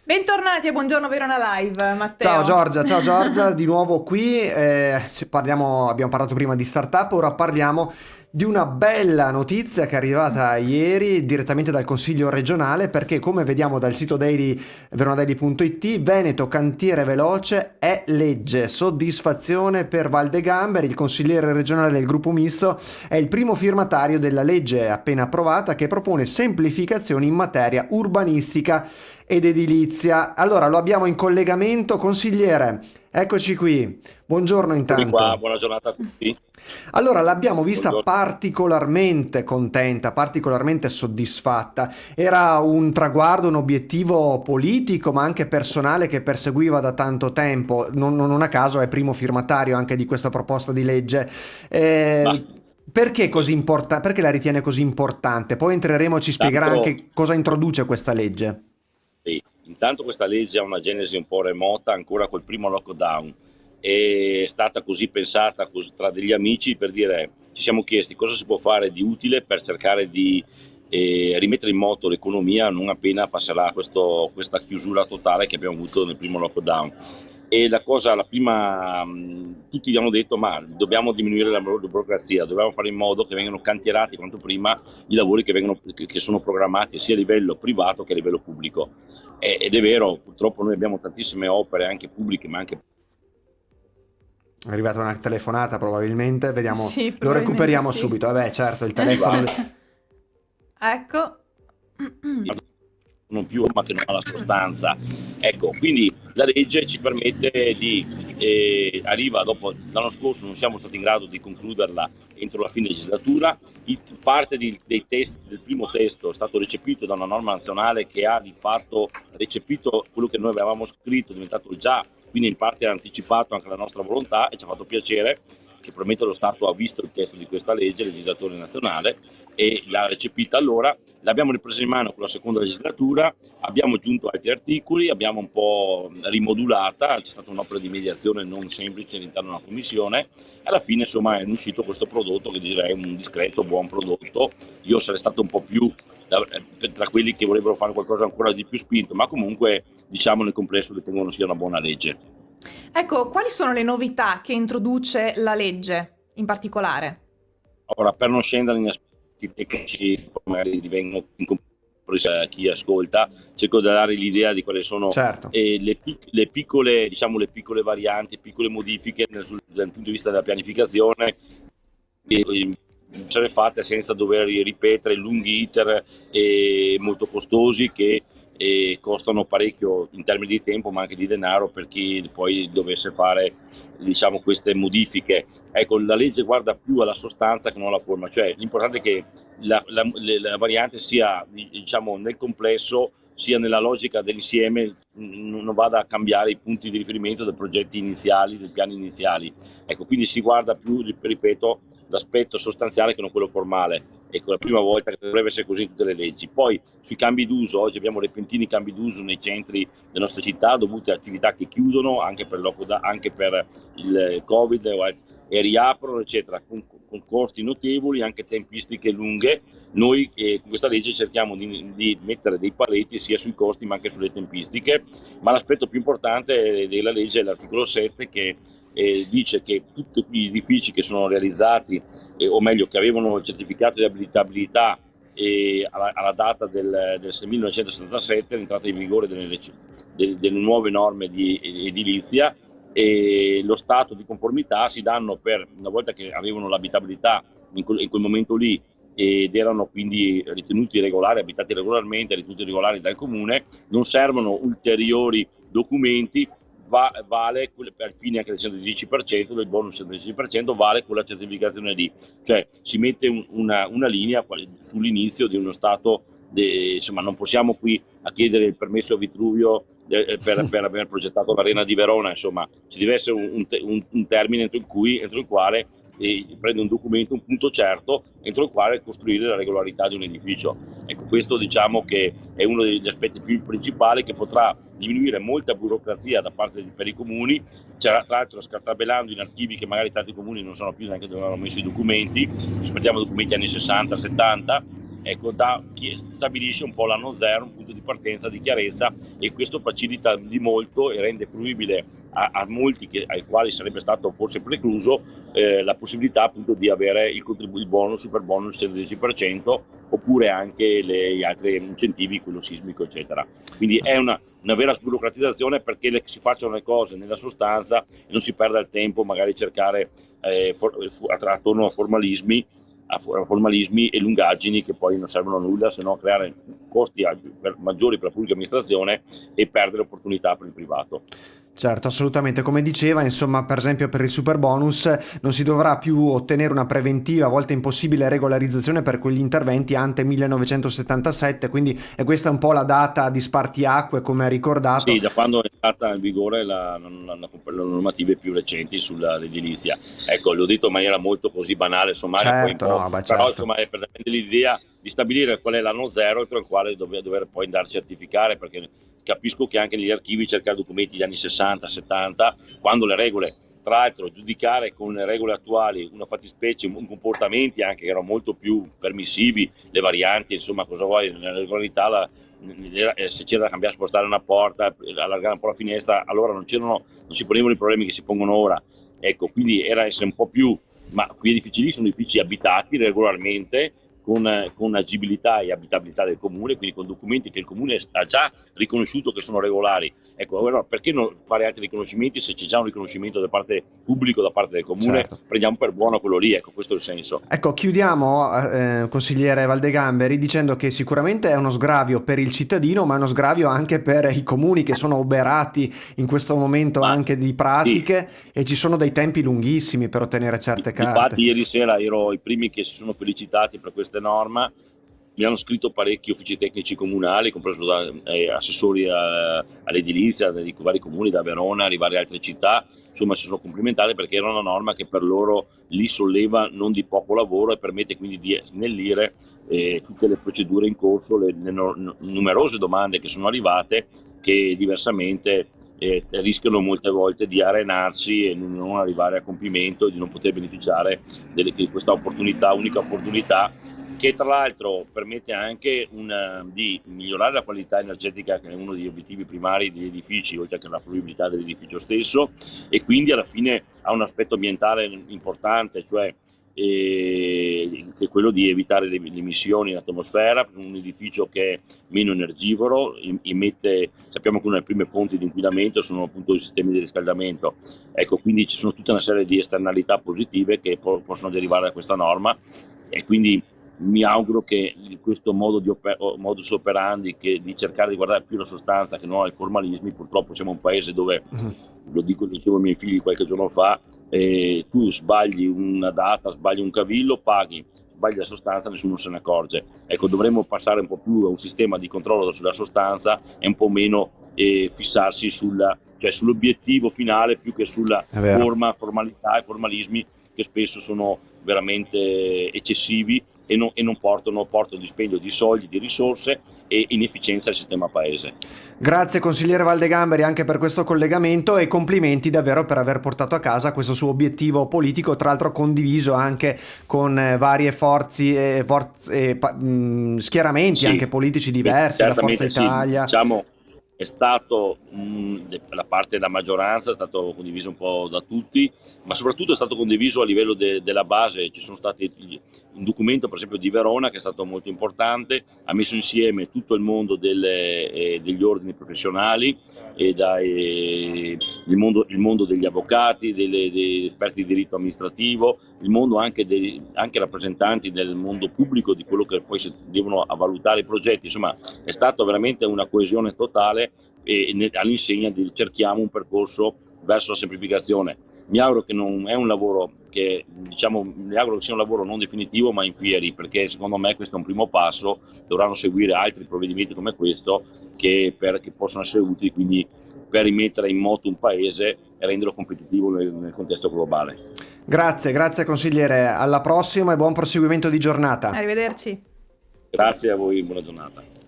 Bentornati a Buongiorno Verona Live, Matteo. Ciao Giorgia, di nuovo qui. Abbiamo parlato prima di startup, ora parliamo di una bella notizia che è arrivata ieri direttamente dal Consiglio regionale, perché come vediamo dal sito veronadaily.it, Veneto Cantiere Veloce è legge. Soddisfazione per Valdegamberi, il consigliere regionale del gruppo misto è il primo firmatario della legge appena approvata che propone semplificazioni in materia urbanistica ed edilizia. Allora lo abbiamo in collegamento, consigliere, eccoci qui. Buongiorno Eccomi qua, intanto. buona giornata a tutti. Allora, l'abbiamo vista Buongiorno. particolarmente contenta, particolarmente soddisfatta. Era un traguardo, un obiettivo politico, ma anche personale che perseguiva da tanto tempo. Non a caso è primo firmatario anche di questa proposta di legge. Ma Perché così perché la ritiene così importante? Poi entreremo e ci spiegherà intanto, anche cosa introduce questa legge. sì, intanto questa legge ha una genesi un po' remota, ancora col primo lockdown. È stata così pensata tra degli amici per dire, ci siamo chiesti cosa si può fare di utile per cercare di rimettere in moto l'economia non appena passerà questa chiusura totale che abbiamo avuto nel primo lockdown. E la prima, tutti gli hanno detto ma dobbiamo diminuire la burocrazia, dobbiamo fare in modo che vengano cantierati quanto prima i lavori che sono programmati sia a livello privato che a livello pubblico. Ed è vero, purtroppo noi abbiamo tantissime opere anche pubbliche ma anche È arrivata una telefonata probabilmente, vediamo, Sì, lo probabilmente recuperiamo sì. subito. Vabbè, certo, il telefono. private. Ecco. Non più ma che non ha la sostanza. Ecco, quindi la legge ci permette arriva dopo l'anno scorso, non siamo stati in grado di concluderla entro la fine legislatura, parte dei testi del primo testo è stato recepito da una norma nazionale che ha di fatto recepito quello che noi avevamo scritto, è diventato già, quindi in parte ha anticipato anche la nostra volontà e ci ha fatto piacere che probabilmente lo Stato ha visto il testo di questa legge, il legislatore nazionale, e l'ha recepita. Allora l'abbiamo ripresa in mano con la seconda legislatura, abbiamo aggiunto altri articoli, abbiamo un po' rimodulata, c'è stata un'opera di mediazione non semplice all'interno della commissione e alla fine insomma è uscito questo prodotto che direi un discreto buon prodotto. Io sarei stato un po' più tra quelli che vorrebbero fare qualcosa ancora di più spinto, ma comunque diciamo nel complesso ritengo sia una buona legge. Ecco, quali sono le novità che introduce la legge in particolare? Ora, per non scendere in aspetti tecnici, magari divengono incomprensibili a chi ascolta, cerco di dare l'idea di quali sono Certo. le piccole, diciamo, le piccole varianti, piccole modifiche dal punto di vista della pianificazione essere fatte senza dover ripetere lunghi iter molto costosi che costano parecchio in termini di tempo ma anche di denaro per chi poi dovesse fare diciamo queste modifiche. Ecco, la legge guarda più alla sostanza che non alla forma, cioè l'importante è che la variante sia diciamo nel complesso sia nella logica dell'insieme, non vada a cambiare i punti di riferimento dei progetti iniziali, dei piani iniziali. Ecco, quindi si guarda più, ripeto, l'aspetto sostanziale che non quello formale. Ecco, la prima volta che dovrebbe essere così in tutte le leggi. Poi sui cambi d'uso, oggi abbiamo repentini cambi d'uso nei centri delle nostre città dovute a attività che chiudono anche anche per il Covid e riaprono, eccetera, con costi notevoli, anche tempistiche lunghe. Noi con questa legge cerchiamo di mettere dei paletti sia sui costi ma anche sulle tempistiche, ma l'aspetto più importante della legge è l'articolo 7 che dice che tutti gli edifici che sono realizzati, o meglio che avevano il certificato di abilitabilità alla data del 1977, l'entrata in vigore delle nuove norme di edilizia, e lo stato di conformità si danno per una volta che avevano l'abitabilità in quel momento lì ed erano quindi ritenuti regolari, abitati regolarmente, ritenuti regolari dal comune, non servono ulteriori documenti, vale per fine anche del 110% del bonus 110% vale quella certificazione lì, cioè si mette una linea sull'inizio di uno stato insomma non possiamo qui a chiedere il permesso a Vitruvio per aver progettato l'arena di Verona, insomma ci deve essere un termine entro il quale prende un documento, un punto certo entro il quale costruire la regolarità di un edificio. Ecco, questo diciamo che è uno degli aspetti più principali che potrà diminuire molta burocrazia da parte per i comuni, tra l'altro scartabellando in archivi che magari tanti comuni non sanno più neanche dove hanno messo i documenti, aspettiamo documenti anni 60-70 ecco, stabilisce un po' l'anno zero, un punto di partenza di chiarezza, e questo facilita di molto e rende fruibile a molti ai quali sarebbe stato forse precluso la possibilità appunto di avere il contributo, il bonus, super bonus del 10%, oppure anche gli altri incentivi, quello sismico eccetera. Quindi è una vera sburocratizzazione, perché si facciano le cose nella sostanza e non si perda il tempo magari cercare attorno a formalismi e lungaggini che poi non servono a nulla, se no creare costi maggiori per la pubblica amministrazione e perdere opportunità per il privato. Certo, assolutamente. Come diceva, insomma, per esempio per il super bonus non si dovrà più ottenere una preventiva, a volte impossibile, regolarizzazione per quegli interventi ante 1977, quindi è questa un po' la data di spartiacque, come ha ricordato. Sì, da quando è stata in vigore le normative più recenti sull'edilizia. Ecco, l'ho detto in maniera molto così banale, sommaria, Certo, poi no, beh, però certo. insomma è per dare l'idea di stabilire qual è l'anno zero entro il quale dover poi andare a certificare, perché capisco che anche negli archivi cercare documenti degli anni 60, 70, quando le regole, tra l'altro giudicare con le regole attuali una fattispecie, comportamenti anche che erano molto più permissivi, le varianti, insomma, cosa vuoi, nella regolarità se c'era da cambiare, spostare una porta, allargare un po' la finestra, allora non si ponevano i problemi che si pongono ora. Ecco, quindi era essere un po' più, ma quegli edifici lì sono edifici abitati regolarmente, con agibilità e abitabilità del comune, quindi con documenti che il comune ha già riconosciuto che sono regolari. Ecco, allora perché non fare altri riconoscimenti se c'è già un riconoscimento da parte pubblico, da parte del comune? Certo. Prendiamo per buono quello lì, ecco, questo è il senso. Ecco, chiudiamo, consigliere Valdegamberi, dicendo che sicuramente è uno sgravio per il cittadino, ma è uno sgravio anche per i comuni che sono oberati in questo momento anche di pratiche, sì, e ci sono dei tempi lunghissimi per ottenere certe carte. Infatti ieri sera ero i primi che si sono felicitati per queste norme. Mi hanno scritto parecchi uffici tecnici comunali, compreso assessori all'edilizia di vari comuni, da Verona, di varie altre città, insomma si sono complimentati perché era una norma che per loro li solleva non di poco lavoro e permette quindi di snellire tutte le procedure in corso, le numerose domande che sono arrivate, che diversamente rischiano molte volte di arenarsi e non arrivare a compimento, di non poter beneficiare di questa opportunità, unica opportunità, che tra l'altro permette anche di migliorare la qualità energetica, che è uno degli obiettivi primari degli edifici, oltre che la fruibilità dell'edificio stesso, e quindi alla fine ha un aspetto ambientale importante, cioè che è quello di evitare le emissioni in atmosfera. Un edificio che è meno energivoro sappiamo che una delle prime fonti di inquinamento sono appunto i sistemi di riscaldamento. Ecco, quindi ci sono tutta una serie di esternalità positive che possono derivare da questa norma, e quindi mi auguro che questo modus operandi di cercare di guardare più la sostanza che non ai formalismi. Purtroppo siamo un paese dove, lo dicevo ai miei figli qualche giorno fa, tu sbagli una data, sbagli un cavillo, paghi, sbagli la sostanza, nessuno se ne accorge. Ecco, dovremmo passare un po' più a un sistema di controllo sulla sostanza e un po' meno fissarsi sull'obiettivo finale più che sulla formalità e formalismi che spesso sono veramente eccessivi e non portano dispendio di soldi, di risorse e inefficienza al sistema paese. Grazie consigliere Valdegamberi anche per questo collegamento, e complimenti davvero per aver portato a casa questo suo obiettivo politico, tra l'altro condiviso anche con varie schieramenti, sì, anche politici diversi, la Forza Italia. Sì, diciamo, è stato la parte della maggioranza, è stato condiviso un po' da tutti, ma soprattutto è stato condiviso a livello della base. Ci sono stati un documento per esempio di Verona che è stato molto importante, ha messo insieme tutto il mondo degli ordini professionali e il mondo degli avvocati, degli esperti di diritto amministrativo, il mondo anche rappresentanti del mondo pubblico, di quello che poi si devono valutare i progetti. Insomma, è stata veramente una coesione totale all'insegna di cerchiamo un percorso verso la semplificazione. Mi auguro che non è un lavoro mi auguro che sia un lavoro non definitivo ma in fieri, perché secondo me questo è un primo passo. Dovranno seguire altri provvedimenti come questo che possono essere utili quindi per rimettere in moto un paese e renderlo competitivo nel contesto globale. Grazie consigliere, alla prossima e buon proseguimento di giornata. Arrivederci. Grazie a voi, buona giornata.